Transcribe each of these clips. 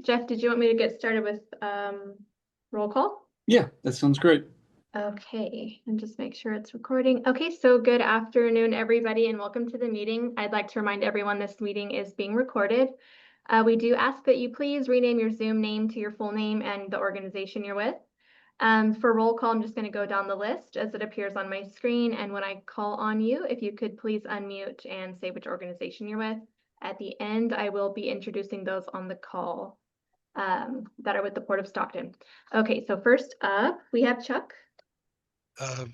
Jeff, did you want me to get started with roll call? Yeah, that sounds great. Okay, and just make sure it's recording. Okay, so good afternoon, everybody, and welcome to the meeting. I'd like to remind everyone this meeting is being recorded. We do ask that you please rename your Zoom name to your full name and the organization you're with. For roll call, I'm just going to go down the list as it appears on my screen, and when I call on you, if you could please unmute and say which organization you're with. At the end, I will be introducing those on the call that are with the Port of Stockton. Okay, so first up, we have Chuck.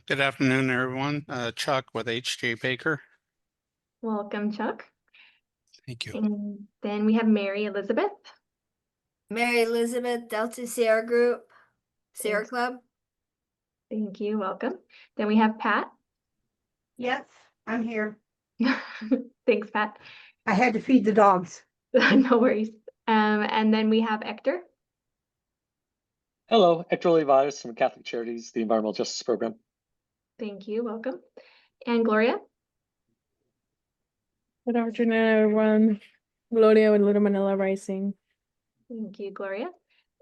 Good afternoon, everyone. Chuck with H.J. Baker. Welcome, Chuck. Thank you. And then we have Mary Elizabeth. Mary Elizabeth, Delta Sierra Group, Sierra Thanks. Club. Thank you, welcome. Then we have Pat. Yes, I'm here. Thanks, Pat. I had to feed the dogs. No worries. And then we have Hector. Hello, Hector Olivares from Catholic Charities, the Environmental Justice Program. Thank you, welcome. And Gloria. Good afternoon, everyone. Gloria with Little Manila Rising. Thank you, Gloria.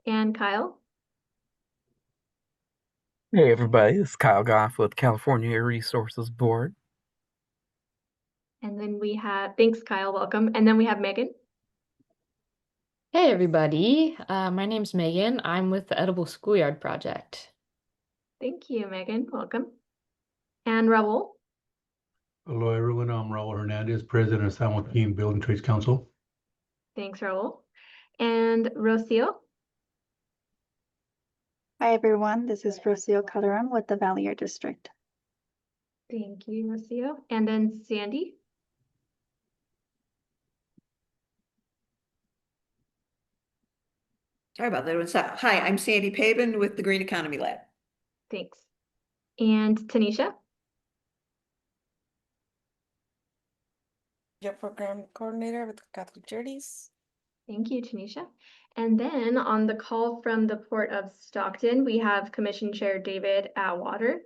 And Kyle. Hey everybody, it's Kyle Goff with California Air Resources Board. And then we have, thanks Kyle, welcome. And then we have Megan. Hey everybody, my name's Megan. I'm with the Edible Schoolyard Project. Thank you, Megan, welcome. And Raul. Hello, everyone. I'm Raul Hernandez, President of San Joaquin Building Trades Council. Thanks, Raul. And Rocio. Hi, everyone. This is Rocio Calderon with the Valley Air District. Thank you, Rocio. And then Sandy. Sorry about that. What's up? Hi, I'm Sandy Pabin with the Green Economy Lab. Thanks. And Tanisha. Your program coordinator with Catholic Charities. Thank you, Tanisha. And then on the call from the Port of Stockton, we have Commission Chair David Atwater,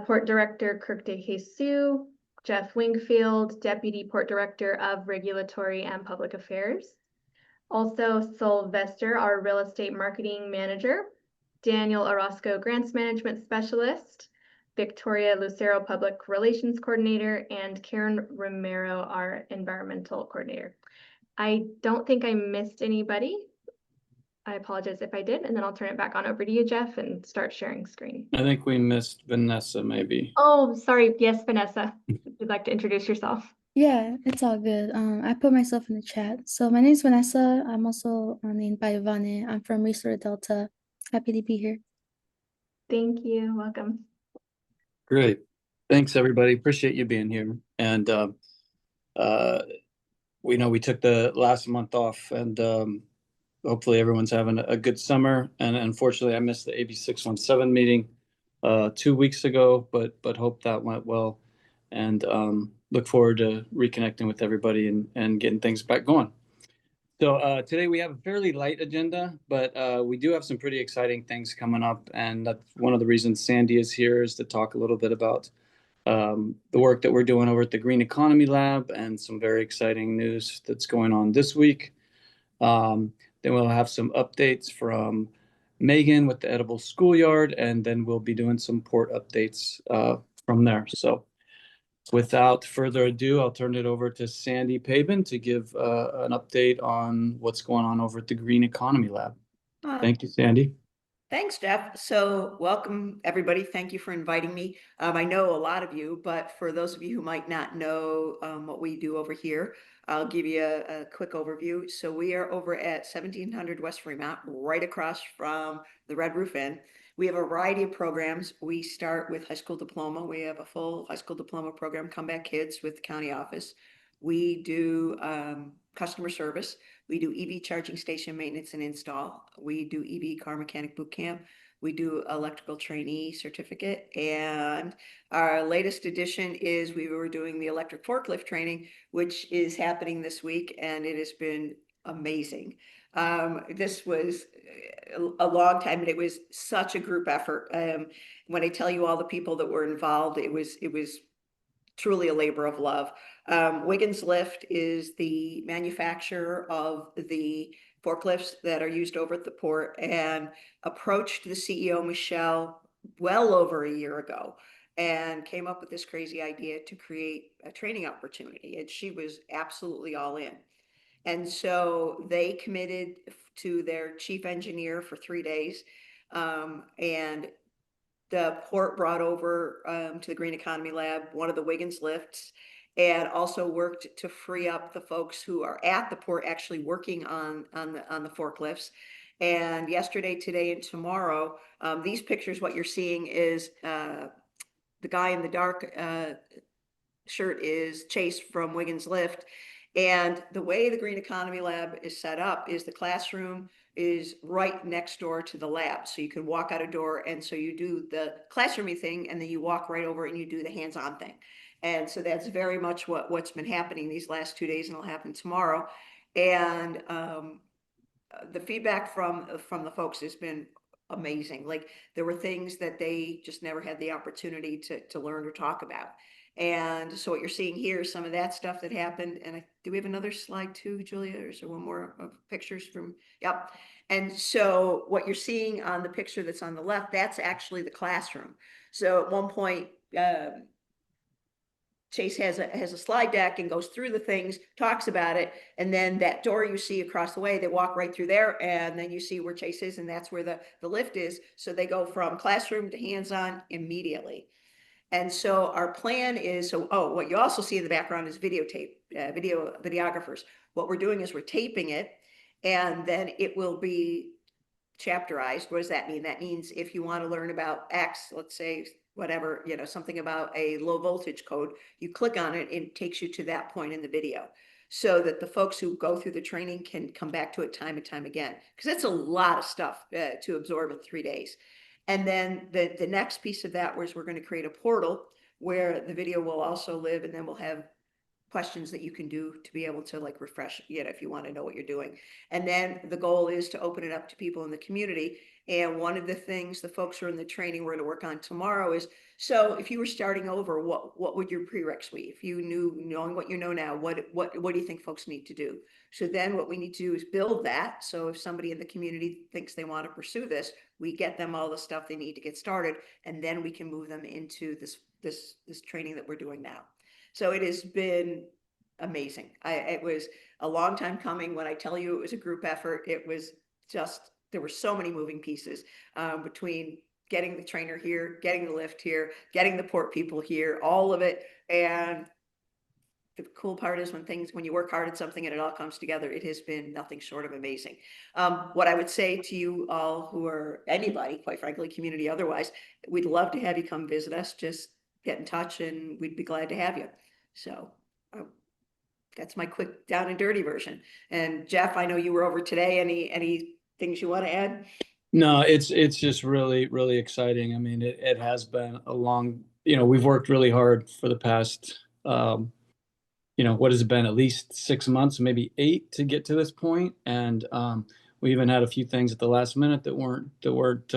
Port Director Kirk DeJesus, Jeff Wingfield, Deputy Port Director of Regulatory and Public Affairs. Also Sylvester, our Real Estate Marketing Manager, Daniel Orozco, Grants Management Specialist, Victoria Lucero, Public Relations Coordinator, and Karen Romero, our Environmental Coordinator. I don't think I missed anybody. I apologize if I did, and then I'll turn it back on over to you, Jeff, and start sharing screen. I think we missed Vanessa, maybe. Oh, sorry. Yes, Vanessa. Would you like to introduce yourself? Yeah, it's all good. I put myself in the chat. So my name is Vanessa. I'm also named by Ivane. I'm from Resort Delta. Happy to be here. Thank you. Welcome. Great. Thanks, everybody. Appreciate you being here. And we know we took the last month off, and hopefully everyone's having a good summer. And unfortunately, I missed the AB 617 meeting 2 weeks ago, but hope that went well. And look forward to reconnecting with everybody and getting things back going. So today we have a fairly light agenda, but we do have some pretty exciting things coming up. And that's one of the reasons Sandy is here, is to talk a little bit about the work that we're doing over at the Green Economy Lab and some very exciting news that's going on this week. Then we'll have some updates from Megan with the Edible Schoolyard, and then we'll be doing some port updates from there. So without further ado, I'll turn it over to Sandy Pabin to give an update on what's going on over at the Green Economy Lab. Thank you, Sandy. Thanks, Jeff. So welcome, everybody. Thank you for inviting me. I know a lot of you, but for those of you who might not know what we do over here, I'll give you a quick overview. So we are over at 1700 West Fremont, right across from the Red Roof Inn. We have a variety of programs. We start with high school diploma. We have a full high school diploma program, Comeback Kids with the county office. We do customer service. We do EV charging station maintenance and install. We do EV car mechanic boot camp. We do electrical trainee certificate. And our latest addition is we were doing the electric forklift training, which is happening this week, and it has been amazing. This was a long time, and it was such a group effort. When I tell you all the people that were involved, it was truly a labor of love. Wiggins Lift is the manufacturer of the forklifts that are used over at the port, and approached the CEO, Michelle, well over a year ago, and came up with this crazy idea to create a training opportunity. And she was absolutely all in. And so they committed to their chief engineer for 3 days. And the port brought over to the Green Economy Lab one of the Wiggins lifts, and also worked to free up the folks who are at the port actually working on the forklifts. And yesterday, today, and tomorrow, these pictures, what you're seeing is the guy in the dark shirt is Chase from Wiggins Lift. And the way the Green Economy Lab is set up is the classroom is right next door to the lab. So you can walk out a door, and so you do the classroomy thing, and then you walk right over and you do the hands-on thing. And so that's very much what's been happening these last 2 days, and it'll happen tomorrow. And the feedback from the folks has been amazing. Like, there were things that they just never had the opportunity to learn or talk about. And so what you're seeing here is some of that stuff that happened. And do we have another slide too, Julia? Or is there one more of pictures from? Yep. And so what you're seeing on the picture that's on the left, that's actually the classroom. So at one point, Chase has a slide deck and goes through the things, talks about it, and then that door you see across the way, they walk right through there, and then you see where Chase is, and that's where the lift is. So they go from classroom to hands-on immediately. And so our plan is, what you also see in the background is videographers. What we're doing is we're taping it, and then it will be chapterized. What does that mean? That means if you want to learn about X, let's say whatever, something about a low voltage code, you click on it and it takes you to that point in the video, so that the folks who go through the training can come back to it time and time again, because it's a lot of stuff to absorb in 3 days. And then the next piece of that was we're going to create a portal where the video will also live, and then we'll have questions that you can do to be able to like refresh, if you want to know what you're doing. And then the goal is to open it up to people in the community. And one of the things the folks who are in the training we're going to work on tomorrow is, so if you were starting over, what would your prereqs be? If you knowing what you know now, what do you think folks need to do? So then what we need to do is build that. So if somebody in the community thinks they want to pursue this, we get them all the stuff they need to get started, and then we can move them into this training that we're doing now. So it has been amazing. It was a long time coming. When I tell you it was a group effort, it was just, there were so many moving pieces between getting the trainer here, getting the lift here, getting the port people here, all of it. And the cool part is when you work hard at something and it all comes together, it has been nothing short of amazing. What I would say to you all, who are anybody, quite frankly, community otherwise, we'd love to have you come visit us. Just get in touch and we'd be glad to have you. So that's my quick down and dirty version. And Jeff, I know you were over today. Any things you want to add? No, it's just really, really exciting. I mean, it has been a long, we've worked really hard for the past, what has it been, at least 6 months, maybe 8 to get to this point. And we even had a few things at the last minute that weren't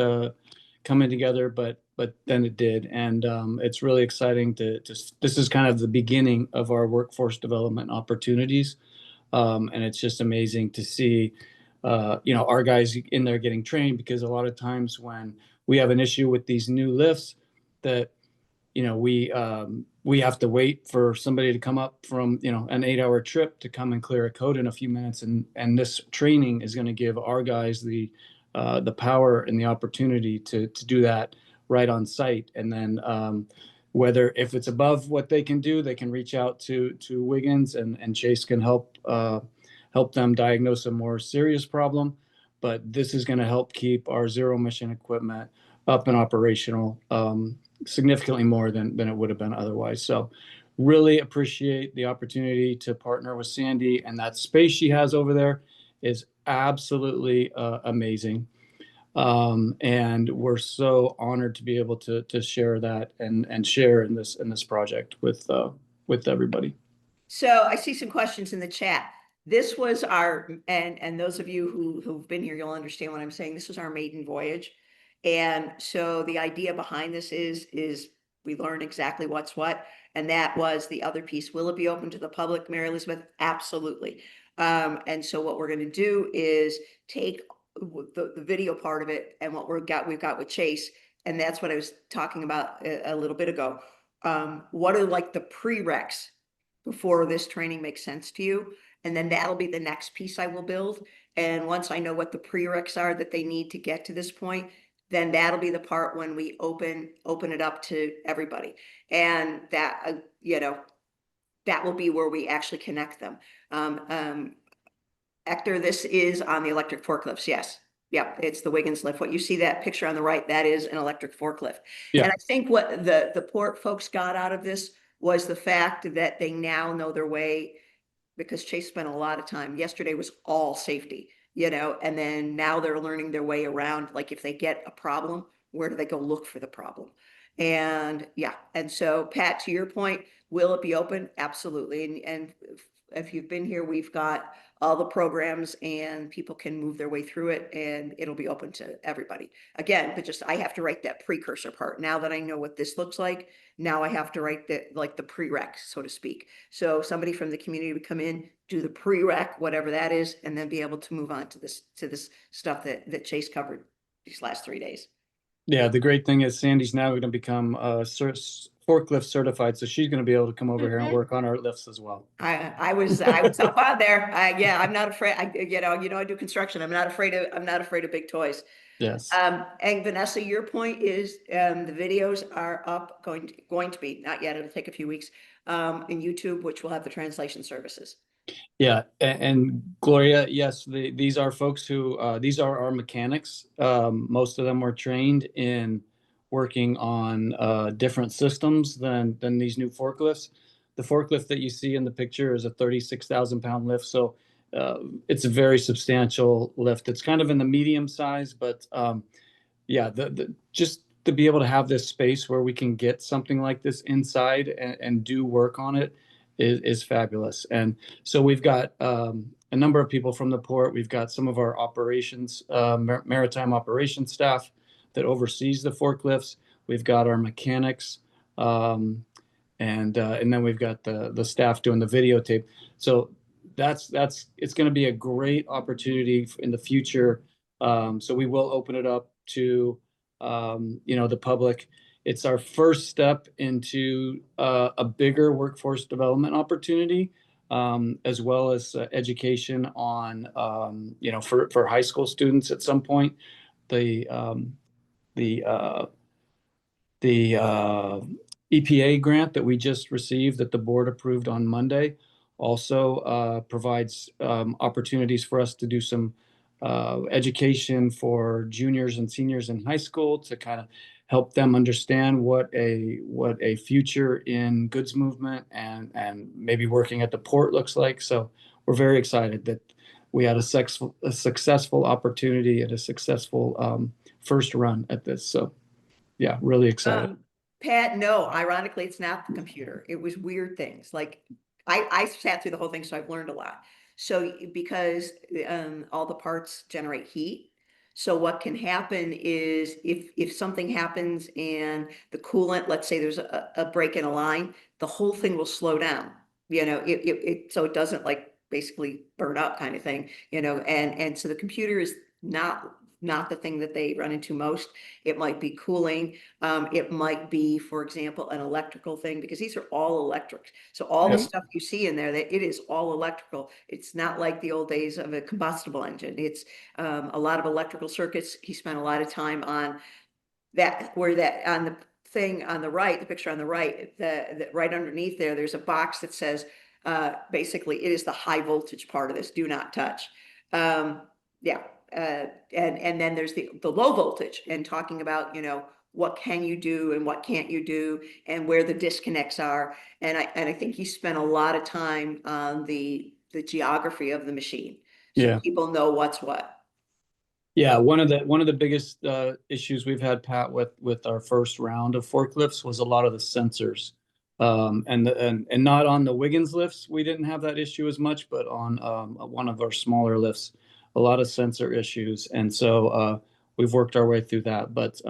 coming together, but then it did. And it's really exciting this is kind of the beginning of our workforce development opportunities. And it's just amazing to see, our guys in there getting trained, because a lot of times when we have an issue with these new lifts that, we have to wait for somebody to come up from, an 8-hour trip to come and clear a code in a few minutes. And this training is going to give our guys the power and the opportunity to do that right on site. And then if it's above what they can do, they can reach out to Wiggins, and Chase can help them diagnose a more serious problem. But this is going to help keep our zero emission equipment up and operational significantly more than it would have been otherwise. So really appreciate the opportunity to partner with Sandy, and that space she has over there is absolutely amazing. And we're so honored to be able to share that and share in this project with everybody. So I see some questions in the chat. This was and those of you who've been here, you'll understand what I'm saying. This was our maiden voyage. And so the idea behind this is we learned exactly what's what. And that was the other piece. Will it be open to the public, Mary Elizabeth? Absolutely. And so what we're going to do is take the video part of it and what we've got with Chase. And that's what I was talking about a little bit ago. What are like the prereqs before this training makes sense to you? And then that'll be the next piece I will build. And once I know what the prereqs are that they need to get to this point, then that'll be the part when we open it up to everybody. And that, that will be where we actually connect them. Hector, this is on the electric forklifts. Yes. Yep, it's the Wiggins lift. What you see that picture on the right, that is an electric forklift. Yeah. And I think what the port folks got out of this was the fact that they now know their way, because Chase spent a lot of time. Yesterday was all safety, and then now they're learning their way around. Like if they get a problem, where do they go look for the problem? And yeah, and so Pat, to your point, will it be open? Absolutely. And if you've been here, we've got all the programs and people can move their way through it and it'll be open to everybody. Again, but just I have to write that precursor part. Now that I know what this looks like, now I have to write the prereq, so to speak. So somebody from the community would come in, do the prereq, whatever that is, and then be able to move on to this stuff that Chase covered these last 3 days. Yeah, the great thing is Sandy's now going to become forklift certified, so she's going to be able to come over here and work on our lifts as well. I was up on there. Yeah, I'm not afraid. I do construction. I'm not afraid of big toys. Yes. And Vanessa, your point is the videos are up, going to be, not yet, it'll take a few weeks, in YouTube, which will have the translation services. Yeah, and Gloria, yes, these are folks who these are our mechanics. Most of them were trained in working on different systems than these new forklifts. The forklift that you see in the picture is a 36,000-pound lift, so it's a very substantial lift. It's kind of in the medium size, but yeah, just to be able to have this space where we can get something like this inside and do work on it is fabulous. And so we've got a number of people from the port. We've got some of our operations, maritime operations staff that oversees the forklifts. We've got our mechanics, and then we've got the staff doing the videotape. So it's going to be a great opportunity in the future. So we will open it up to the public. It's our first step into a bigger workforce development opportunity, as well as education on, for high school students at some point. The EPA grant that we just received that the board approved on Monday also provides opportunities for us to do some education for juniors and seniors in high school to kind of help them understand what a future in goods movement and maybe working at the port looks like. So we're very excited that we had a successful opportunity and a successful first run at this. So yeah, really excited. Pat, no, ironically, it's not the computer. It was weird things. Like I sat through the whole thing, so I've learned a lot. So because all the parts generate heat, so what can happen is if something happens and the coolant, let's say there's a break in a line, the whole thing will slow down. So it doesn't like basically burn up kind of thing. And so the computer is not the thing that they run into most. It might be cooling. It might be, for example, an electrical thing, because these are all electric. So all the stuff you see in there, that it is all electrical. It's not like the old days of a combustible engine. It's a lot of electrical circuits. He spent a lot of time on that, on the thing on the right, the picture on the right, the right underneath there's a box that says, basically, it is the high voltage part of this. Do not touch. Yeah. And then there's the low voltage, and talking about, what can you do and what can't you do and where the disconnects are. And I think he spent a lot of time on the geography of the machine. So people know what's what. Yeah, one of the biggest issues we've had, Pat, with our first round of forklifts was a lot of the sensors. And not on the Wiggins lifts, we didn't have that issue as much, but on one of our smaller lifts, a lot of sensor issues. And so we've worked our way through that. But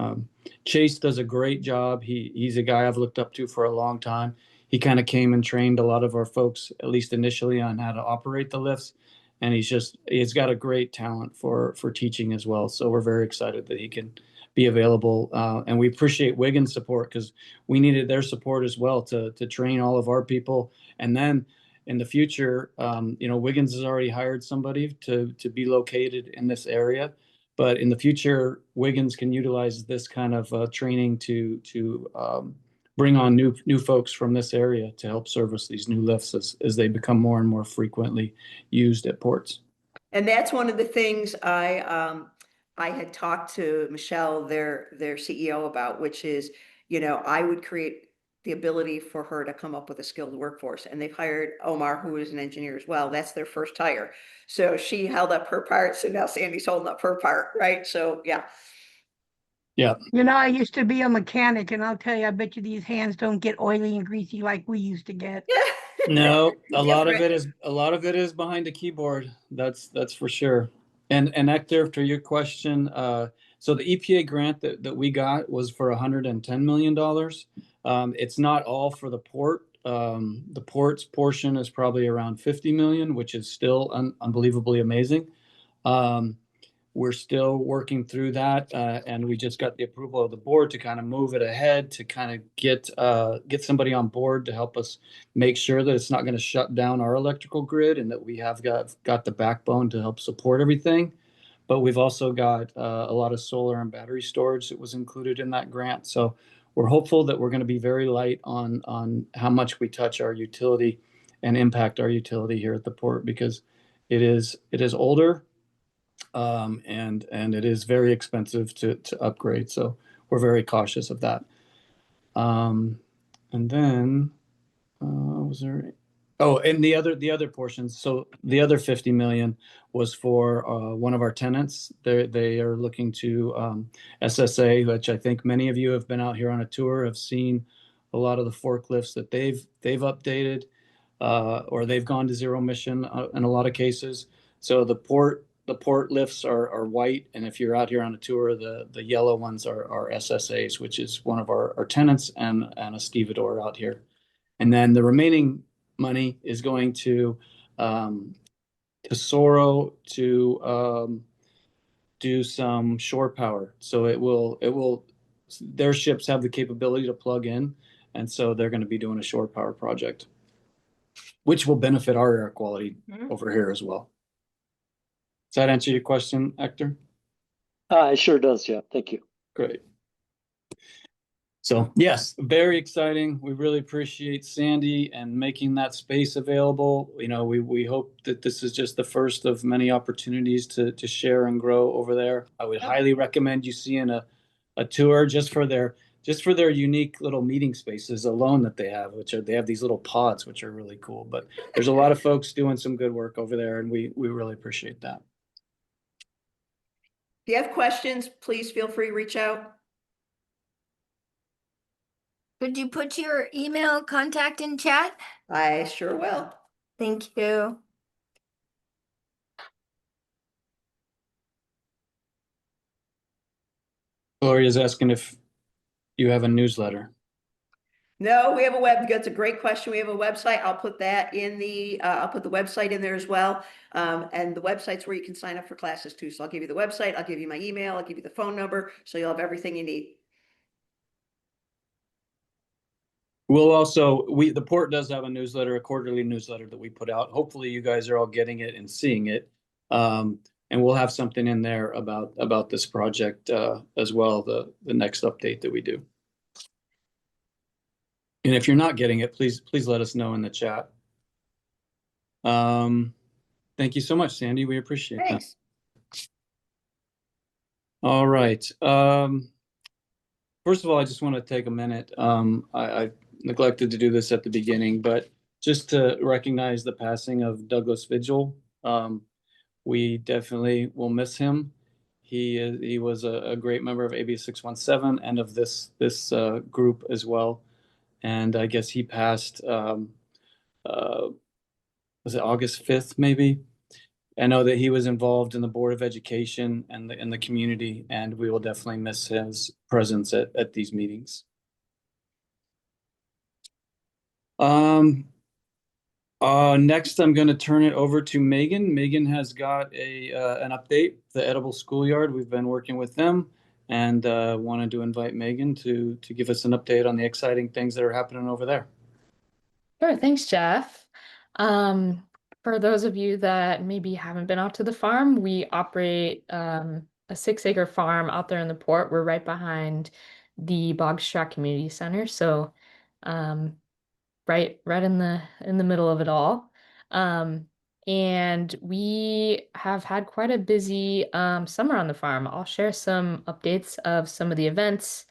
Chase does a great job. He's a guy I've looked up to for a long time. He kind of came and trained a lot of our folks, at least initially, on how to operate the lifts. and he's got a great talent for teaching as well. So we're very excited that he can be available. And we appreciate Wigan's support because we needed their support as well to train all of our people. And then in the future, Wiggins has already hired somebody to be located in this area. But in the future, Wiggins can utilize this kind of training to bring on new folks from this area to help service these new lifts as they become more and more frequently used at ports. And that's one of the things I had talked to Michelle, their CEO, about, which is, I would create the ability for her to come up with a skilled workforce. And they've hired Omar, who is an engineer as well. That's their first hire. So she held up her part. So now Sandy's holding up her part, right? So yeah. Yeah. I used to be a mechanic, and I'll tell you, I bet you these hands don't get oily and greasy like we used to get. No, a lot of it is behind a keyboard. That's for sure. And Hector, to your question, so the EPA grant that we got was for $110 million. It's not all for the port. The port's portion is probably around 50 million, which is still unbelievably amazing. We're still working through that, and we just got the approval of the board to kind of move it ahead to kind of get somebody on board to help us make sure that it's not going to shut down our electrical grid, and that we have got the backbone to help support everything. But we've also got a lot of solar and battery storage that was included in that grant. So we're hopeful that we're going to be very light on how much we touch our utility and impact our utility here at the port, because it is older. And it is very expensive to upgrade. So we're very cautious of that. And then was there? Oh, and the other portions. So the other 50 million was for one of our tenants. They are looking to SSA, which I think many of you have been out here on a tour, have seen a lot of the forklifts that they've updated, or they've gone to zero emission in a lot of cases. So the port lifts are white, and if you're out here on a tour, the yellow ones are SSAs, which is one of our tenants and a stevedore out here. And then the remaining money is going to Tesoro to do some shore power. So it will their ships have the capability to plug in, and so they're going to be doing a shore power project, which will benefit our air quality over here as well. Does that answer your question, Hector? It sure does, yeah. Thank you. Great. So yes, very exciting. We really appreciate Sandy and making that space available. We hope that this is just the first of many opportunities to share and grow over there. I would highly recommend you seeing a tour just for their unique little meeting spaces alone that they have, they have these little pods, which are really cool. But there's a lot of folks doing some good work over there, and we really appreciate that. If you have questions, please feel free to reach out. Could you put your email contact in chat? I sure will. Thank you. Gloria's asking if you have a newsletter. No, we have a that's a great question. We have a website. I'll put that in I'll put the website in there as well. And the website's where you can sign up for classes too. So I'll give you the website, I'll give you my email, I'll give you the phone number, so you'll have everything you need. We'll also, the port does have a newsletter, a quarterly newsletter that we put out. Hopefully you guys are all getting it and seeing it. And we'll have something in there about this project as well, the next update that we do. And if you're not getting it, please let us know in the chat. Thank you so much, Sandy. We appreciate that. Thanks. All right. First of all, I just want to take a minute. I neglected to do this at the beginning, but just to recognize the passing of Douglas Vigil. We definitely will miss him. He was a great member of AB 617 and of this group as well. And I guess he passed, was it August 5th, maybe? I know that he was involved in the Board of Education and in the community, and we will definitely miss his presence at these meetings. Next, I'm going to turn it over to Megan. Megan has got an update, the Edible Schoolyard. We've been working with them and wanted to invite Megan to give us an update on the exciting things that are happening over there. Sure, thanks, Jeff. For those of you that maybe haven't been out to the farm, we operate a 6-acre farm out there in the port. We're right behind the Bogstrack Community Center, so um, right in the middle of it all. And we have had quite a busy summer on the farm. I'll share some updates of some of the events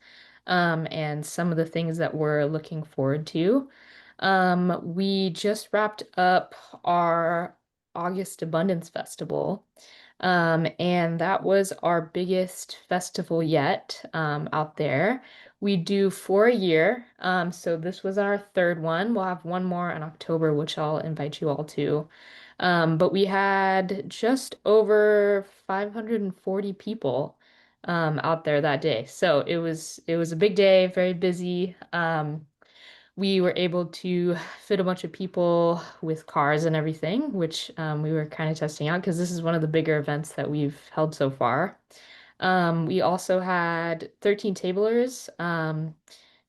and some of the things that we're looking forward to. We just wrapped up our August Abundance Festival. And that was our biggest festival yet out there. We do 4 a year. So this was our third one. We'll have one more in October, which I'll invite you all to. But we had just over 540 people out there that day. So it was a big day, very busy. We were able to fit a bunch of people with cars and everything, which we were kind of testing out because this is one of the bigger events that we've held so far. We also had 13 tablers and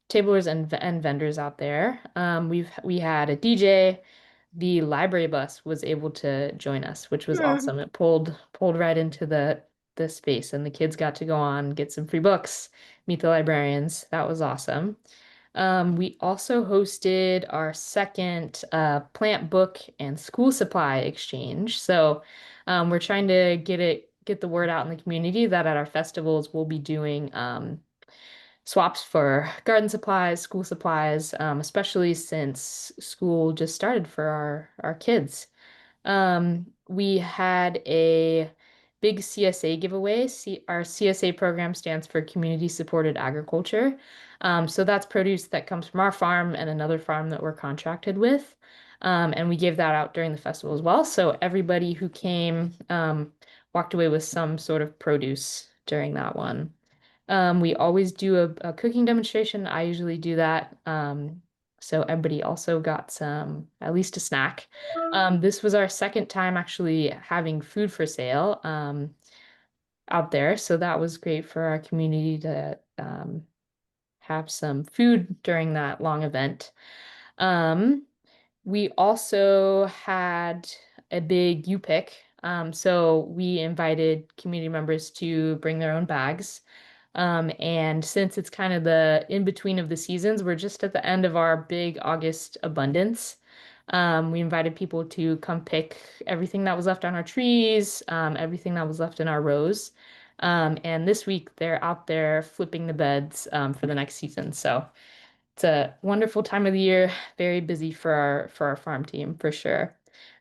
vendors out there. We had a DJ. The library bus was able to join us, which was awesome. It pulled right into the space, and the kids got to go on, get some free books, meet the librarians. That was awesome. We also hosted our second plant book and school supply exchange. So we're trying to get the word out in the community that at our festivals we'll be doing swaps for garden supplies, school supplies, especially since school just started for our kids. We had a big CSA giveaway. Our CSA program stands for Community Supported Agriculture. So that's produce that comes from our farm and another farm that we're contracted with. And we gave that out during the festival as well. So everybody who came walked away with some sort of produce during that one. We always do a cooking demonstration. I usually do that. So everybody also got at least a snack. This was our second time actually having food for sale out there. So that was great for our community to have some food during that long event. We also had a big U-Pick. So we invited community members to bring their own bags. And since it's kind of the in between of the seasons, we're just at the end of our big August abundance. We invited people to come pick everything that was left on our trees, everything that was left in our rows. And this week they're out there flipping the beds for the next season. So it's a wonderful time of the year, very busy for our farm team for sure.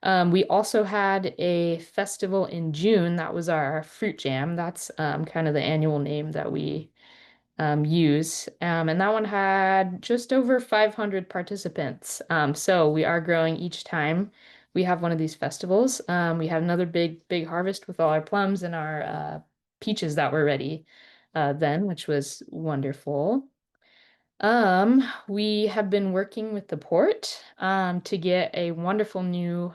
We also had a festival in June. That was our fruit jam. That's kind of the annual name that we use. And that one had just over 500 participants. So we are growing each time we have one of these festivals. We had another big harvest with all our plums and our peaches that were ready then, which was wonderful. We have been working with the port to get a wonderful new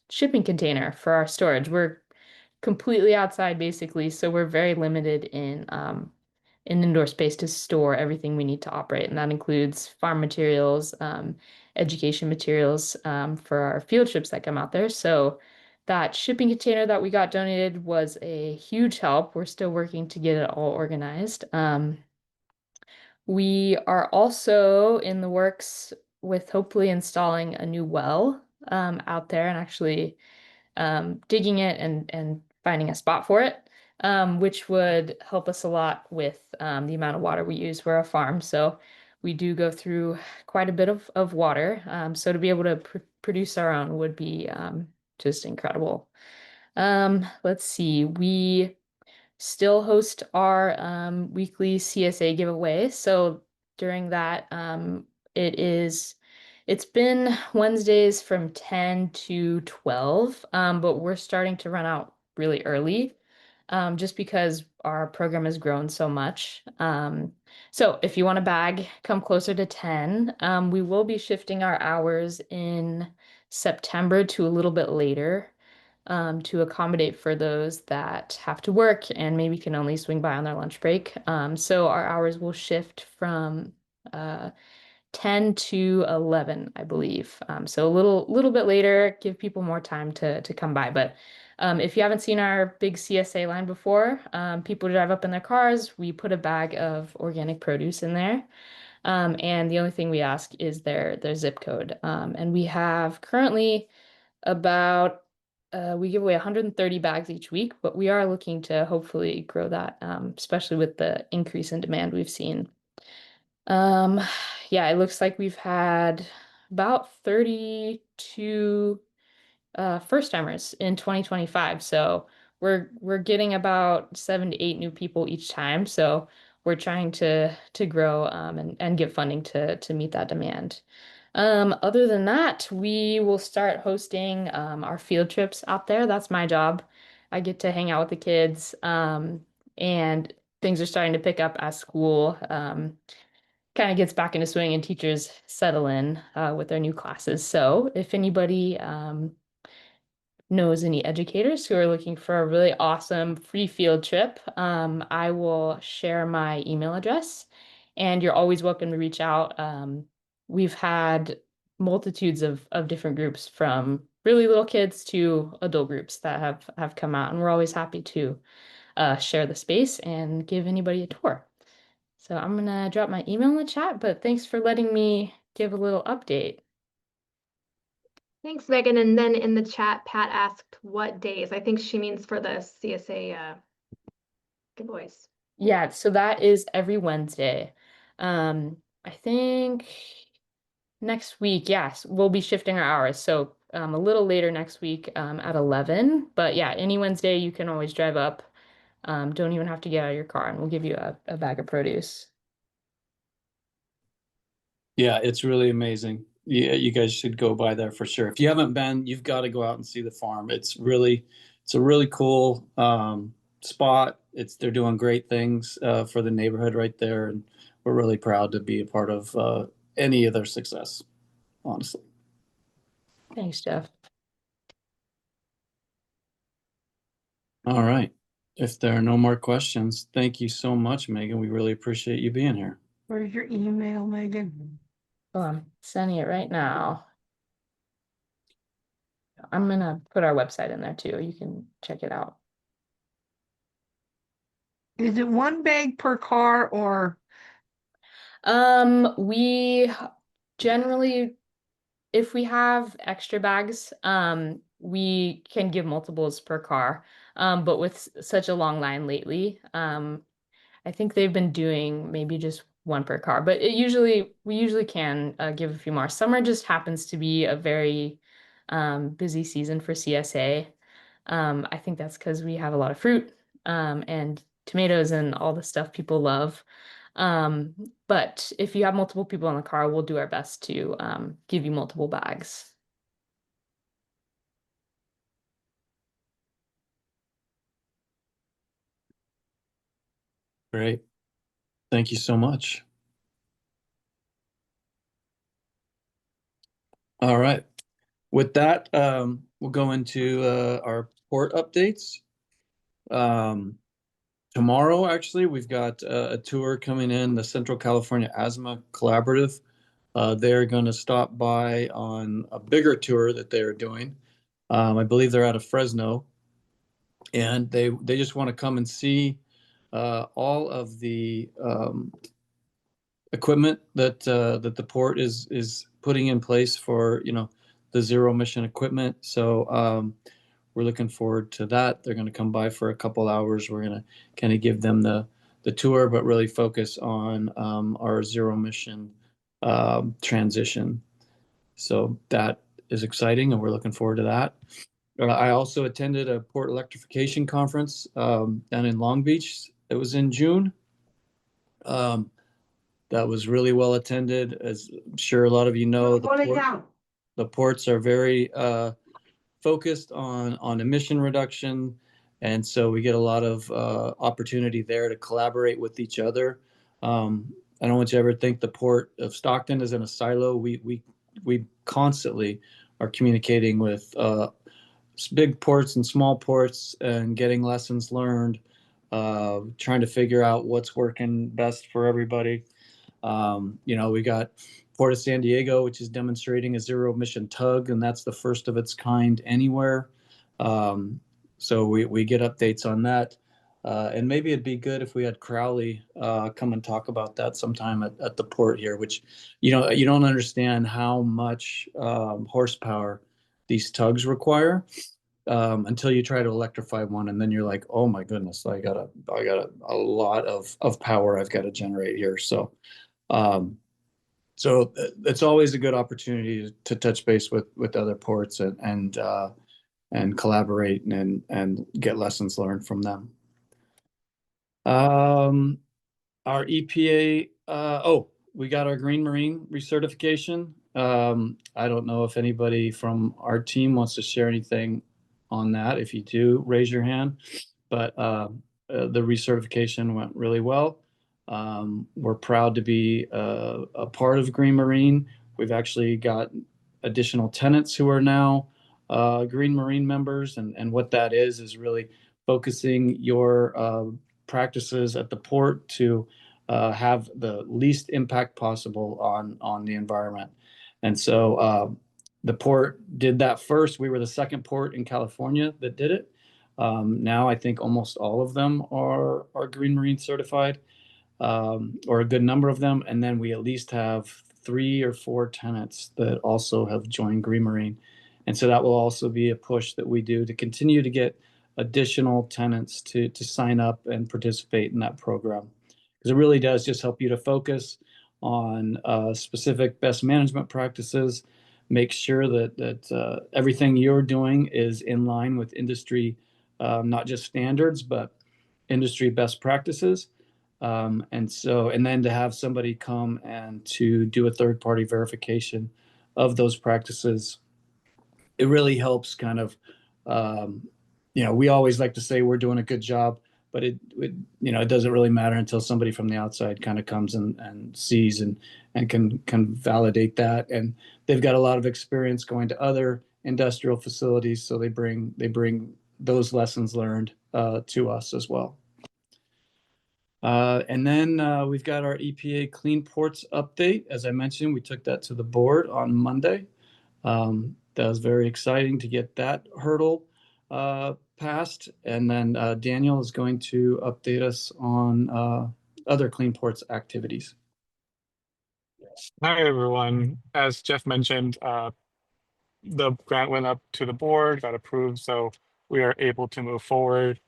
shipping container for our storage. We're completely outside basically, so we're very limited in indoor space to store everything we need to operate, and that includes farm materials, education materials for our field trips that come out there. So that shipping container that we got donated was a huge help. We're still working to get it all organized. We are also in the works with hopefully installing a new well out there and actually digging it and finding a spot for it, which would help us a lot with the amount of water we use for our farm. So we do go through quite a bit of water. So to be able to produce our own would be just incredible. Let's see. We still host our weekly CSA giveaway. So during that, it's been Wednesdays from 10 to 12, but we're starting to run out really early just because our program has grown so much. So if you want a bag, come closer to 10. We will be shifting our hours in September to a little bit later, to accommodate for those that have to work and maybe can only swing by on their lunch break. So our hours will shift from 10 to 11, I believe. So a little bit later, give people more time to come by. But if you haven't seen our big CSA line before, people drive up in their cars. We put a bag of organic produce in there. And the only thing we ask is their zip code. And we have currently about we give away 130 bags each week, but we are looking to hopefully grow that, especially with the increase in demand we've seen. Yeah, it looks like we've had about 32 first timers in 2025. So we're getting about 7 to 8 new people each time. So we're trying to grow and get funding to meet that demand. Other than that, we will start hosting our field trips out there. That's my job. I get to hang out with the kids, and things are starting to pick up at school. Kind of gets back into swing and teachers settle in with their new classes. So if anybody knows any educators who are looking for a really awesome free field trip, I will share my email address, and you're always welcome to reach out. We've had multitudes of different groups, from really little kids to adult groups that have come out, and we're always happy to share the space and give anybody a tour. So I'm gonna drop my email in the chat, but thanks for letting me give a little update. Thanks, Megan. And then in the chat, Pat asked what days. I think she means for the CSA giveaways. Yeah, so that is every Wednesday. I think next week, yes, we'll be shifting our hours. So a little later next week at 11. But yeah, any Wednesday you can always drive up. Don't even have to get out of your car, and we'll give you a bag of produce. Yeah, it's really amazing. Yeah, you guys should go by there for sure. If you haven't been, you've got to go out and see the farm. It's a really cool spot. They're doing great things for the neighborhood right there, and we're really proud to be a part of any of their success, honestly. Thanks, Jeff. All right. If there are no more questions, thank you so much, Megan. We really appreciate you being here. Where's your email, Megan? Well, I'm sending it right now. I'm gonna put our website in there too. You can check it out. Is it one bag per car or? We generally, if we have extra bags, we can give multiples per car. But with such a long line lately, I think they've been doing maybe just one per car, but we usually can give a few more. Summer just happens to be a very busy season for CSA. I think that's because we have a lot of fruit and tomatoes and all the stuff people love. But if you have multiple people in the car, we'll do our best to give you multiple bags. Great. Thank you so much. All right. With that, we'll go into our port updates. Tomorrow, actually, we've got a tour coming in, the Central California Asthma Collaborative. They're going to stop by on a bigger tour that they're doing. I believe they're out of Fresno, and they just want to come and see all of the equipment that the port is putting in place for the zero emission equipment. So we're looking forward to that. They're going to come by for a couple hours. We're going to kind of give them the tour, but really focus on our zero emission transition. So that is exciting, and we're looking forward to that. I also attended a port electrification conference down in Long Beach. It was in June. That was really well attended. As I'm sure a lot of you know, the ports are very focused on emission reduction, and so we get a lot of opportunity there to collaborate with each other. I don't want you to ever think the port of Stockton is in a silo. We constantly are communicating with big ports and small ports and getting lessons learned, trying to figure out what's working best for everybody. We got Port of San Diego, which is demonstrating a zero emission tug, and that's the first of its kind anywhere. So we get updates on that. And maybe it'd be good if we had Crowley come and talk about that sometime at the port here, which, you don't understand how much horsepower these tugs require until you try to electrify one, and then you're like, oh my goodness, I got a lot of power I've got to generate here. So it's always a good opportunity to touch base with other ports and collaborate and get lessons learned from them. Our EPA, we got our Green Marine recertification. I don't know if anybody from our team wants to share anything on that. If you do, raise your hand. But the recertification went really well. We're proud to be a part of Green Marine. We've actually got additional tenants who are now Green Marine members, and what that is really focusing your practices at the port to have the least impact possible on the environment. And so the port did that first. We were the second port in California that did it. Now I think almost all of them are Green Marine certified, or a good number of them. And then we at least have 3 or 4 tenants that also have joined Green Marine. And so that will also be a push that we do to continue to get additional tenants to sign up and participate in that program. Because it really does just help you to focus on specific best management practices, make sure that everything you're doing is in line with industry, not just standards, but industry best practices. And then to have somebody come and to do a third-party verification of those practices, it really helps kind of, we always like to say we're doing a good job, but it doesn't really matter until somebody from the outside kind of comes and sees and can validate that. And they've got a lot of experience going to other industrial facilities, so they bring those lessons learned to us as well. And then we've got our EPA Clean Ports update. As I mentioned, we took that to the board on Monday. That was very exciting to get that hurdle passed. And then Daniel is going to update us on other Clean Ports activities. Hi, everyone. As Jeff mentioned, the grant went up to the board, got approved, so we are able to move forward.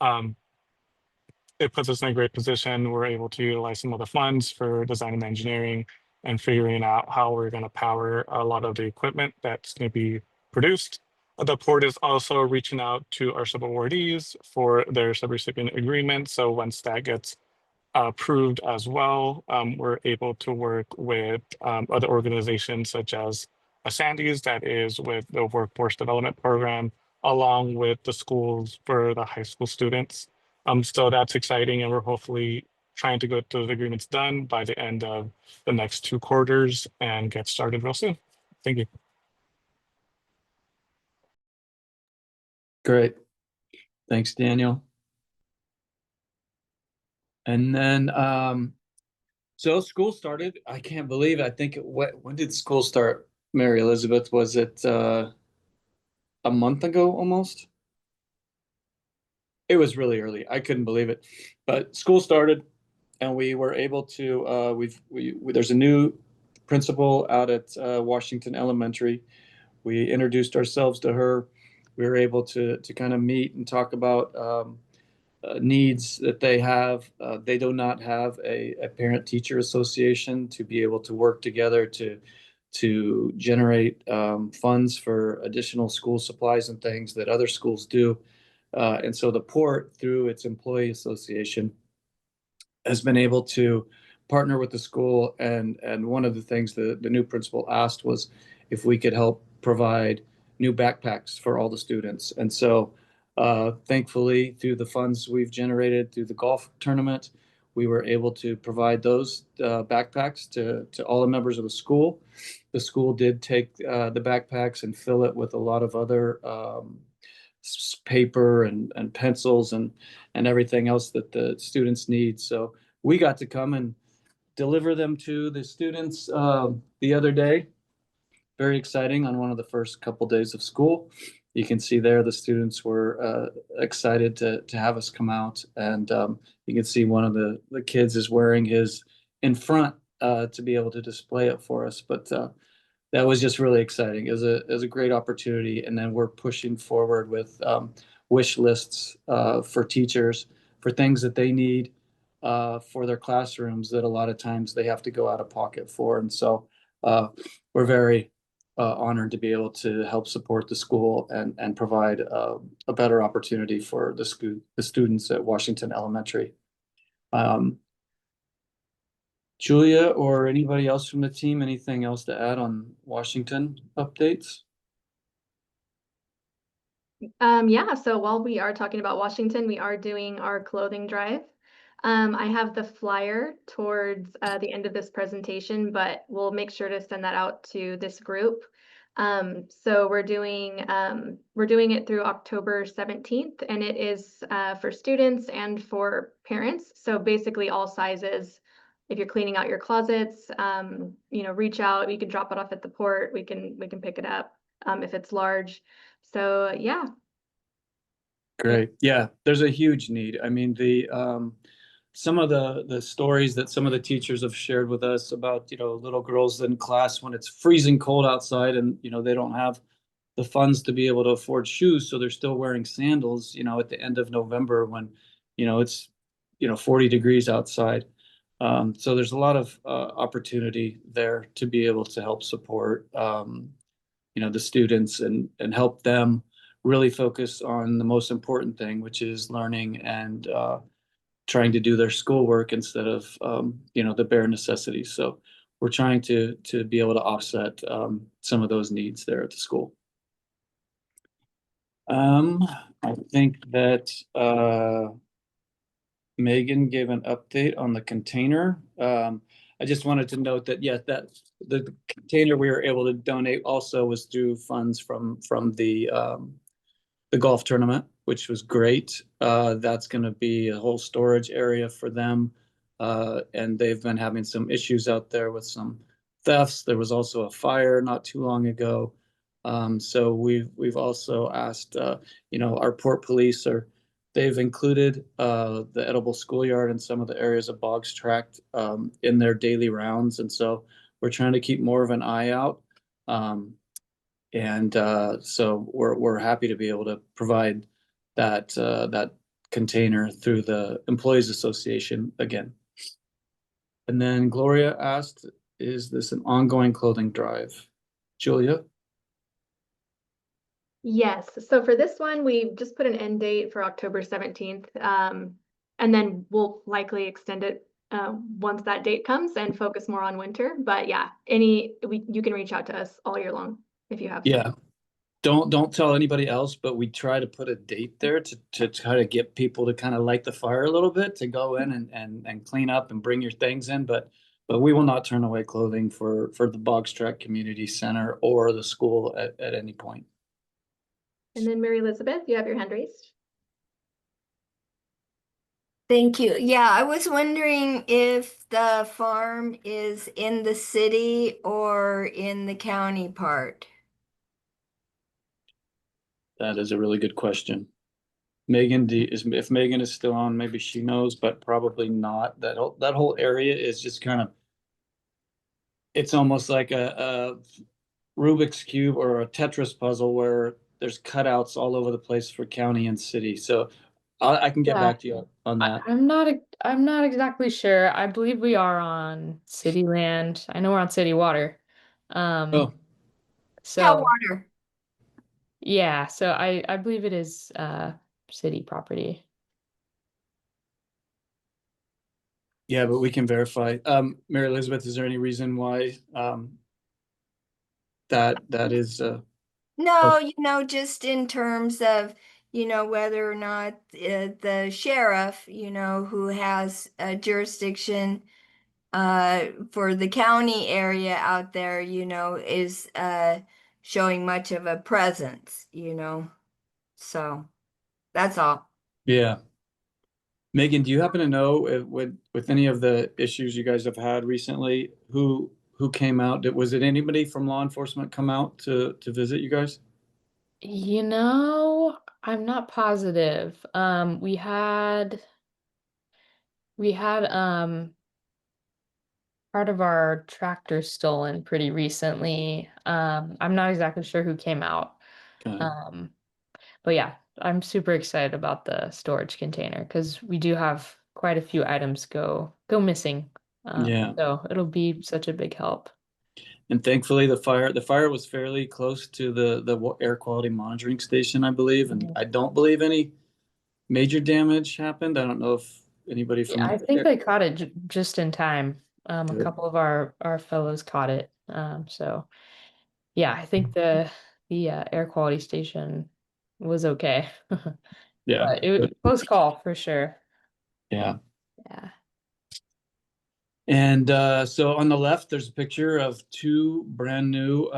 It puts us in a great position. We're able to utilize some of the funds for design and engineering and figuring out how we're going to power a lot of the equipment that's going to be produced. The port is also reaching out to our subawardees for their subrecipient agreement. So once that gets approved as well, we're able to work with other organizations such as Sandy's, that is with the workforce development program, along with the schools for the high school students. So that's exciting, and we're hopefully trying to get those agreements done by the end of the next 2 quarters and get started real soon. Thank you. Great. Thanks, Daniel. And then, so school started. I can't believe it. I think when did school start, Mary Elizabeth? Was it a month ago almost? It was really early. I couldn't believe it. But school started, and we were able to. There's a new principal out at Washington Elementary. We introduced ourselves to her. We were able to kind of meet and talk about needs that they have. They do not have a parent-teacher association to be able to work together to generate funds for additional school supplies and things that other schools do. And so the port, through its employee association, has been able to partner with the school. And one of the things the new principal asked was if we could help provide new backpacks for all the students. And so thankfully, through the funds we've generated through the golf tournament, we were able to provide those backpacks to all the members of the school. The school did take the backpacks and fill it with a lot of other paper and pencils and everything else that the students need. So we got to come and deliver them to the students the other day. Very exciting on one of the first couple days of school. You can see there the students were excited to have us come out, and you can see one of the kids is wearing his in front to be able to display it for us. But that was just really exciting. It was a great opportunity, and then we're pushing forward with wish lists for teachers for things that they need for their classrooms that a lot of times they have to go out of pocket for. And so we're very honored to be able to help support the school and provide a better opportunity for the students at Washington Elementary. Julia or anybody else from the team, anything else to add on Washington updates? Yeah, so while we are talking about Washington, we are doing our clothing drive. I have the flyer towards the end of this presentation, but we'll make sure to send that out to this group. So we're doing it through October 17th, and it is for students and for parents. So basically all sizes. If you're cleaning out your closets, reach out. You can drop it off at the port. We can pick it up if it's large. So yeah. Great. Yeah, there's a huge need. I mean, some of the stories that some of the teachers have shared with us about, little girls in class when it's freezing cold outside and, they don't have the funds to be able to afford shoes, so they're still wearing sandals, at the end of November when, it's, 40 degrees outside. So there's a lot of opportunity there to be able to help support, the students and help them really focus on the most important thing, which is learning and trying to do their schoolwork instead of the bare necessities. So we're trying to be able to offset some of those needs there at the school. I think that Megan gave an update on the container. I just wanted to note that, yes, that the container we were able to donate also was through funds from the golf tournament, which was great. That's going to be a whole storage area for them. And they've been having some issues out there with some thefts. There was also a fire not too long ago. So we've also asked, our port police they've included the edible schoolyard and some of the areas of Boggs Tract in their daily rounds. And so we're trying to keep more of an eye out. And so we're happy to be able to provide that container through the Employees Association again. And then Gloria asked, is this an ongoing clothing drive? Julia? Yes, so for this one, we just put an end date for October 17th. And then we'll likely extend it once that date comes and focus more on winter. But yeah, you can reach out to us all year long if you have some. Yeah. Don't tell anybody else, but we try to put a date there to try to get people to kind of light the fire a little bit, to go in and clean up and bring your things in. But we will not turn away clothing for the Boggs Tract Community Center or the school at any point. And then Mary Elizabeth, you have your hand raised. Thank you. Yeah, I was wondering if the farm is in the city or in the county part. That is a really good question. Megan, if Megan is still on, maybe she knows, but probably not. That whole area is just kind of, it's almost like a Rubik's Cube or a Tetris puzzle where there's cutouts all over the place for county and city. So I can get Yeah. back to you on that. I'm not exactly sure. I believe we are on city land. I know we're on city water. Oh, So Water. yeah, so I believe it is city property. yeah, but we can verify. Mary Elizabeth, is there any reason why that is No, just in terms of, whether or not the sheriff, who has jurisdiction for the county area out there, is showing much of a presence. So that's all. Yeah. Megan, do you happen to know with any of the issues you guys have had recently, who came out? Was it anybody from law enforcement come out to visit you guys? I'm not positive. We had part of our tractor stolen pretty recently. I'm not exactly sure who came out. Okay. But yeah, I'm super excited about the storage container because we do have quite a few items go missing. Yeah. So it'll be such a big help. And thankfully the fire was fairly close to the air quality monitoring station, I believe, and I don't believe any major damage happened. I don't know if anybody Yeah, from I think they caught it just in time. A Good. couple of our fellows caught it. So yeah, I think the air quality station was okay. Yeah. But it was Good. a close call for sure. Yeah. Yeah. And so on the left, there's a picture of two brand new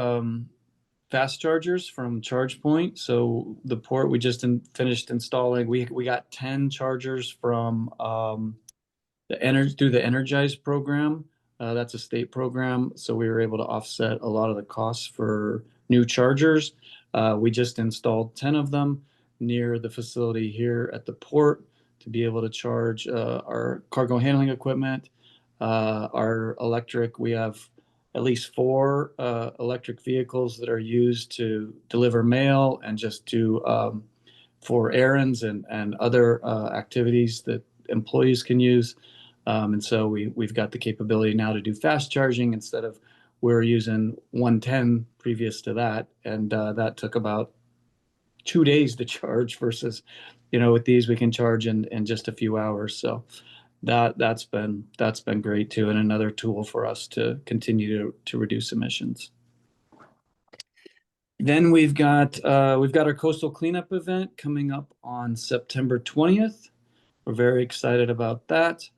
fast chargers from ChargePoint. So the port we just finished installing, we got 10 chargers from through the Energize program. That's a state program, so we were able to offset a lot of the costs for new chargers. We just installed 10 of them near the facility here at the port to be able to charge our cargo handling equipment, our electric. We have at least 4 electric vehicles that are used to deliver mail and just to for errands and other activities that employees can use. And so we've got the capability now to do fast charging instead of we were using 110 previous to that. And that took about 2 days to charge versus, with these we can charge in just a few hours. So that's been great too, and another tool for us to continue to reduce emissions. Then we've got our coastal cleanup event coming up on September 20th. We're very excited about that.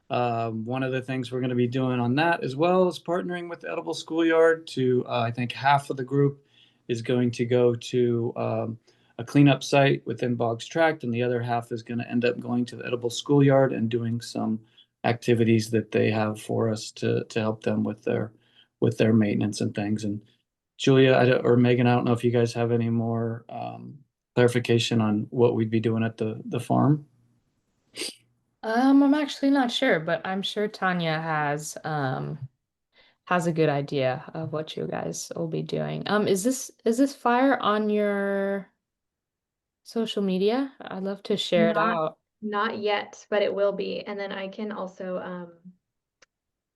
One of the things we're going to be doing on that as well is partnering with the Edible Schoolyard to, I think half of the group is going to go to a cleanup site within Boggs Tract, and the other half is going to end up going to the Edible Schoolyard and doing some activities that they have for us to help them with their maintenance and things. And Julia or Megan, I don't know if you guys have any more clarification on what we'd be doing at the farm. I'm actually not sure, but I'm sure Tanya has a good idea of what you guys will be doing. Is this flyer on your social media? I'd love to share it out. Not yet, but it will be. And then I can also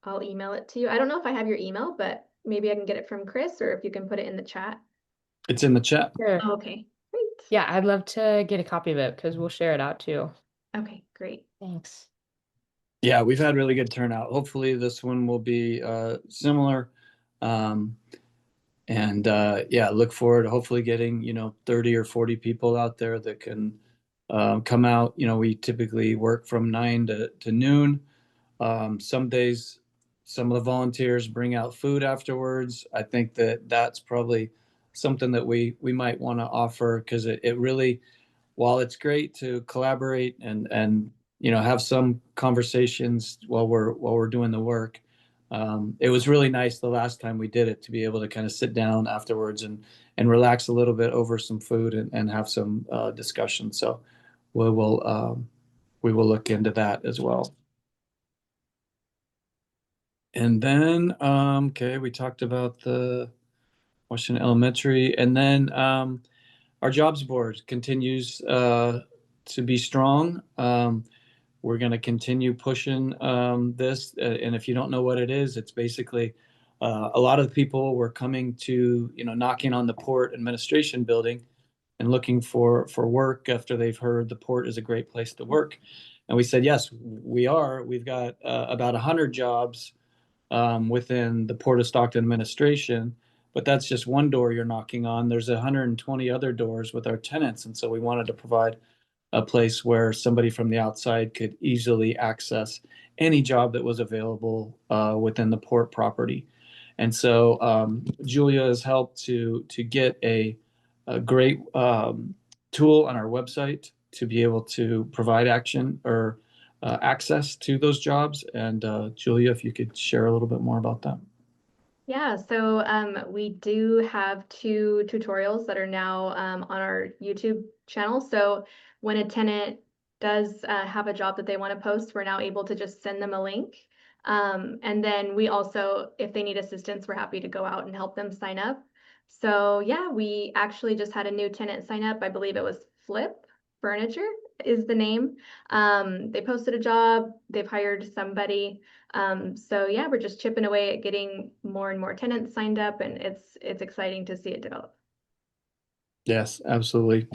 I'll email it to you. I don't know if I have your email, but maybe I can get it from Chris, or if you can put it in the chat. It's in the chat. Sure. Oh, okay, great. Yeah, I'd love to get a copy of it because we'll share it out too. Okay, great. Thanks. Yeah, we've had really good turnout. Hopefully this one will be similar. And yeah, look forward to hopefully getting, 30 or 40 people out there that can come out. We typically work from 9 to noon. Some days, some of the volunteers bring out food afterwards. I think that's probably something that we might want to offer, because it really, while it's great to collaborate and have some conversations while we're doing the work, it was really nice the last time we did it to be able to kind of sit down afterwards and relax a little bit over some food and have some discussion. So we will look into that as well. And then okay, we talked about the Washington Elementary, and then our jobs board continues to be strong. We're going to continue pushing this. And if you don't know what it is, it's basically a lot of the people were coming to, knocking on the port administration building and looking for work after they've heard the port is a great place to work. And we said, yes, we are. We've got about 100 jobs within the Port of Stockton administration. but that's just one door you're knocking on. There's 120 other doors with our tenants. And so we wanted to provide a place where somebody from the outside could easily access any job that was available within the port property. And so Julia has helped to get a great tool on our website to be able to provide action or access to those jobs. And Julia, if you could share a little bit more about that. Yeah, so we do have 2 tutorials that are now on our YouTube channel. So when a tenant does have a job that they want to post, we're now able to just send them a link. And then we also, if they need assistance, we're happy to go out and help them sign up. So yeah, we actually just had a new tenant sign up. I believe it was Flip Furniture is the name. They posted a job, they've hired somebody. So yeah, we're just chipping away at getting more and more tenants signed up, and it's exciting to see it develop. Yes, absolutely.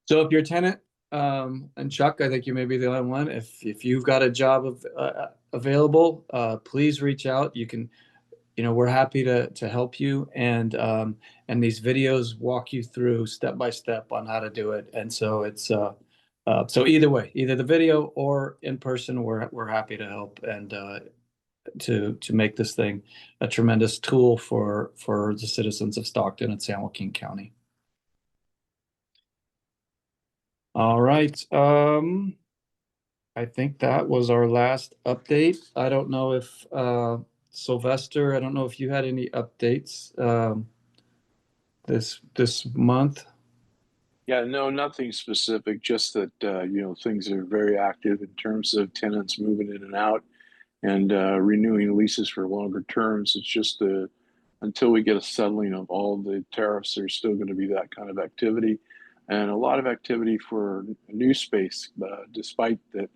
So if you're a tenant, and Chuck, I think you may be the only one. If you've got a job available, please reach out. You can, we're happy to help you, and these videos walk you through step by step on how to do it. And so it's so either way, either the video or in person, we're happy to help and to make this thing a tremendous tool for the citizens of Stockton and San Joaquin County. All right. I think that was our last update. I don't know if Sylvester, I don't know if you had any updates this month. Yeah, no, nothing specific, just that things are very active in terms of tenants moving in and out and renewing leases for longer terms. It's just until we get a settling of all the tariffs, there's still going to be that kind of activity and a lot of activity for new space, despite that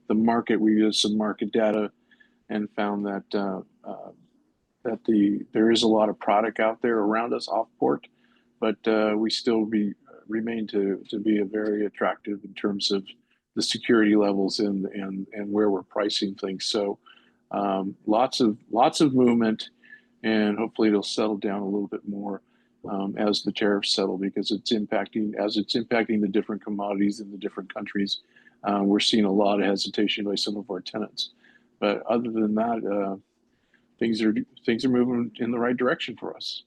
the market, we did some market data and found that there is a lot of product out there around us off port, but we still remain to be a very attractive in terms of the security levels and where we're pricing things. So lots of movement, and hopefully it'll settle down a little bit more as the tariffs settle, because it's impacting the different commodities in the different countries. We're seeing a lot of hesitation by some of our tenants, but other than that, things are moving in the right direction for us.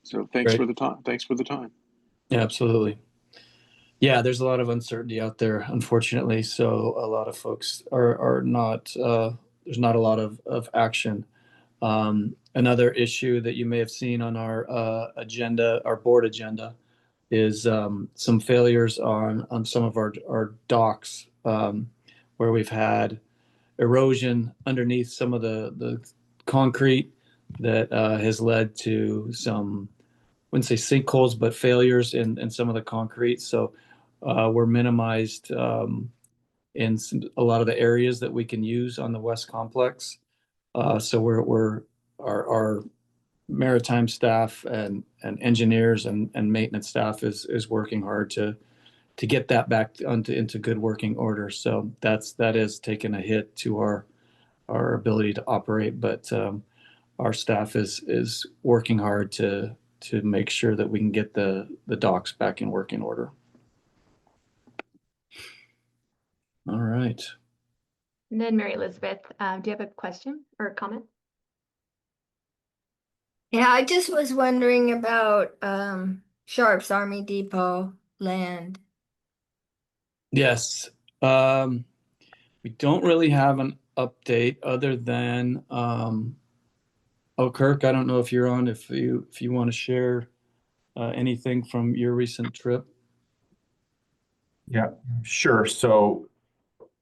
So thanks for the time. Yeah, absolutely. Yeah, there's a lot of uncertainty out there, unfortunately. So a lot of folks are not, there's not a lot of action. Another issue that you may have seen on our agenda, our board agenda, is some failures on some of our docks, where we've had erosion underneath some of the concrete that has led to some, I wouldn't say sinkholes, but failures in some of the concrete. So we're minimized in a lot of the areas that we can use on the West Complex. So our maritime staff and engineers and maintenance staff is working hard to get that back into good working order. So that has taken a hit to our ability to operate, but our staff is working hard to make sure that we can get the docks back in working order. All right. And then Mary Elizabeth, do you have a question or a comment? Yeah, I just was wondering about Sharp's Army Depot land. Yes. We don't really have an update other than Kirk, I don't know if you're on, if you want to share anything from your recent trip. Yeah, sure. So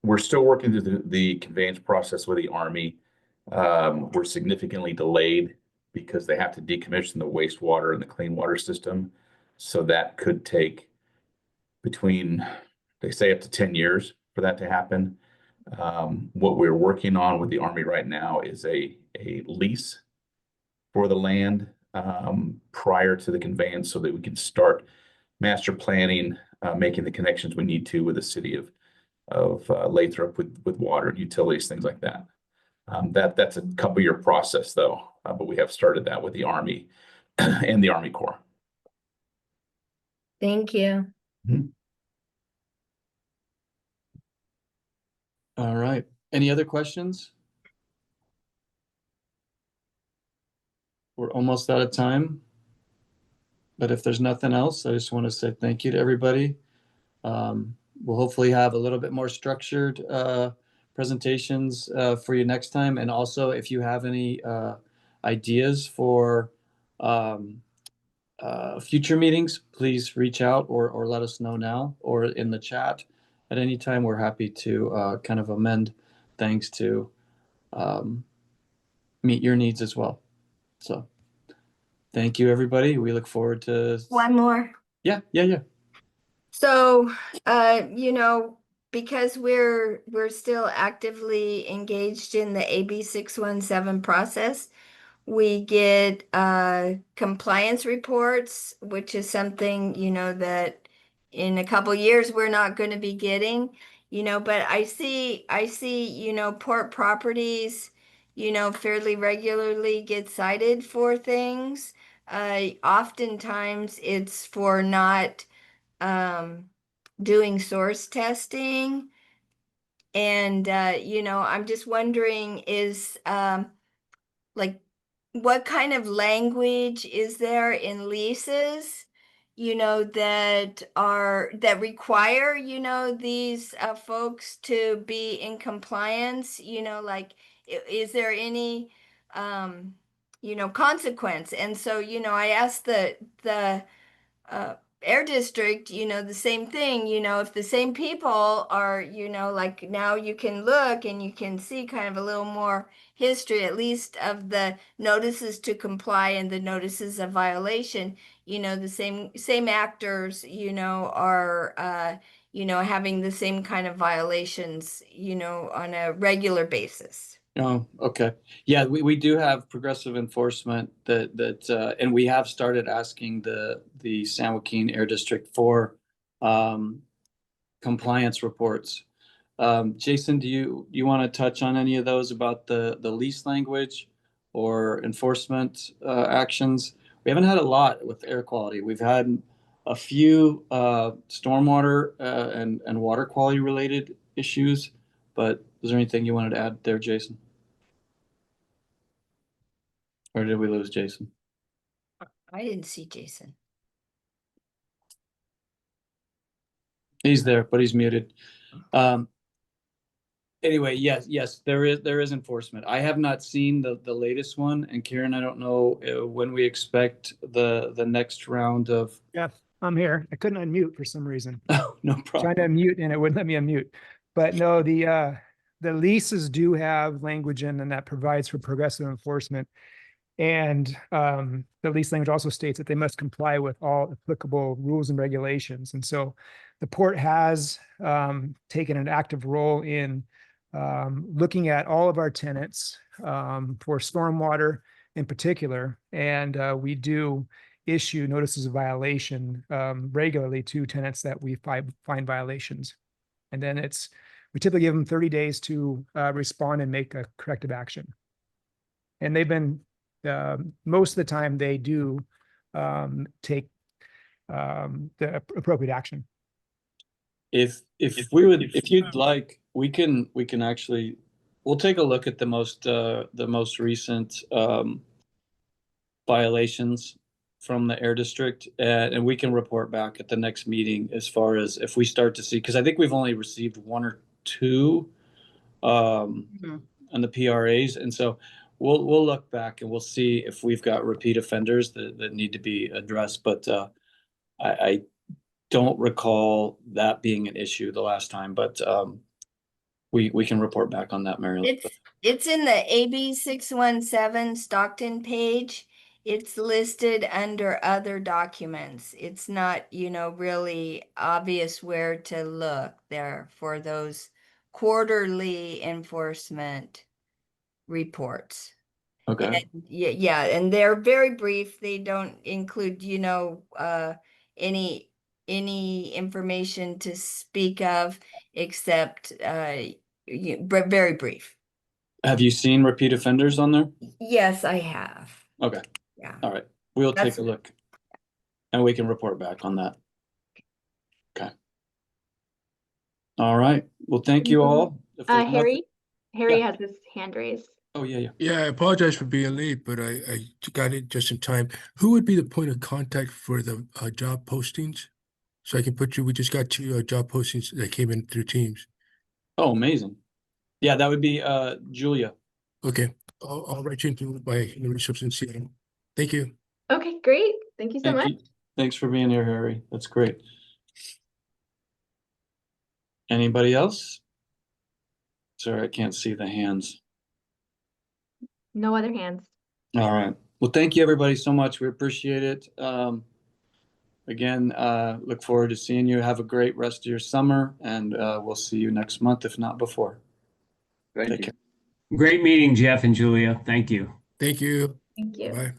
we're still working through the conveyance process with the Army. We're significantly delayed because they have to decommission the wastewater and the clean water system. So that could take between, they say, up to 10 years for that to happen. What we're working on with the Army right now is a lease for the land prior to the conveyance so that we can start master planning, making the connections we need to with the city of Lathrop with water and utilities, things like that. That's a couple-year process though, but we have started that with the Army. and the Army Corps. Thank you. All right. Any other questions? We're almost out of time. But if there's nothing else, I just want to say thank you to everybody. We'll hopefully have a little bit more structured presentations for you next time. And also, if you have any ideas for future meetings, please reach out or let us know now or in the chat at any time. We're happy to kind of amend things to meet your needs as well. So thank you, everybody. We look forward to. One more. Yeah. So, because we're still actively engaged in the AB 617 process, we get compliance reports, which is something, that in a couple years we're not going to be getting, but I see, port properties, fairly regularly get cited for things. Oftentimes it's for not doing source testing. And, I'm just wondering is like what kind of language is there in leases, that require, these folks to be in compliance, like is there any, consequence? And so, I asked the air district, the same thing, if the same people are, like now you can look and you can see kind of a little more history, at least of the notices to comply and the notices of violation, the same actors, are, having the same kind of violations, on a regular basis. Oh, okay. Yeah, we do have progressive enforcement that and we have started asking the San Joaquin Air District for compliance reports. Jason, do you want to touch on any of those about the lease language or enforcement actions? We haven't had a lot with air quality. We've had a few stormwater and water quality related issues, but is there anything you wanted to add there, Jason? Or did we lose Jason? I didn't see Jason. He's there, but he's muted. Anyway, yes, there is enforcement. I have not seen the latest one, and Karen, I don't know when we expect the next round of. Yeah, I'm here. I couldn't unmute for some reason. Oh, no problem. Trying to unmute and it wouldn't let me unmute. But no, the leases do have language in them that provides for progressive enforcement. And the lease language also states that they must comply with all applicable rules and regulations. And so the port has taken an active role in looking at all of our tenants for stormwater in particular. And we do issue notices of violation regularly to tenants that we find violations. And then we typically give them 30 days to respond and make a corrective action. And they've been, most of the time they do take the appropriate action. If you'd like, we can actually, we'll take a look at the most recent violations from the air district, and we can report back at the next meeting as far as if we start to see, because I think we've only received one or two on the PRAs, and so we'll look back and we'll see if we've got repeat offenders that need to be addressed. But I don't recall that being an issue the last time, but we can report back on that, Marilyn. It's in the AB 617 Stockton page. It's listed under other documents. It's not, really obvious where to look there for those quarterly enforcement reports. Okay. And yeah, and they're very brief. They don't include, any information to speak of except very brief. Have you seen repeat offenders on there? Yes, I have. Okay. Yeah. All right. We'll That's- take a look. And we can report back on that. Okay. All right. Well, thank you all. If there's nothing- Harry has his hand raised. Oh, yeah. Yeah, I apologize for being late, but I got it just in time. Who would be the point of contact for the job postings? So I can put you, we just got two job postings that came in through Teams. Oh, amazing. Yeah, that would be Julia. Okay, I'll write you into my human resources and see. Thank you. Okay, great. Thank you so Thank much. you. Thanks for being here, Harry. That's great. Anybody else? Sorry, I can't see the hands. No other hands. All right. Well, thank you everybody so much. We appreciate it. Again, look forward to seeing you. Have a great rest of your summer, and we'll see you next month, if not before. Thank Take you. care. Great meeting, Jeff and Julia. Thank you. Thank you. Thank you. Bye.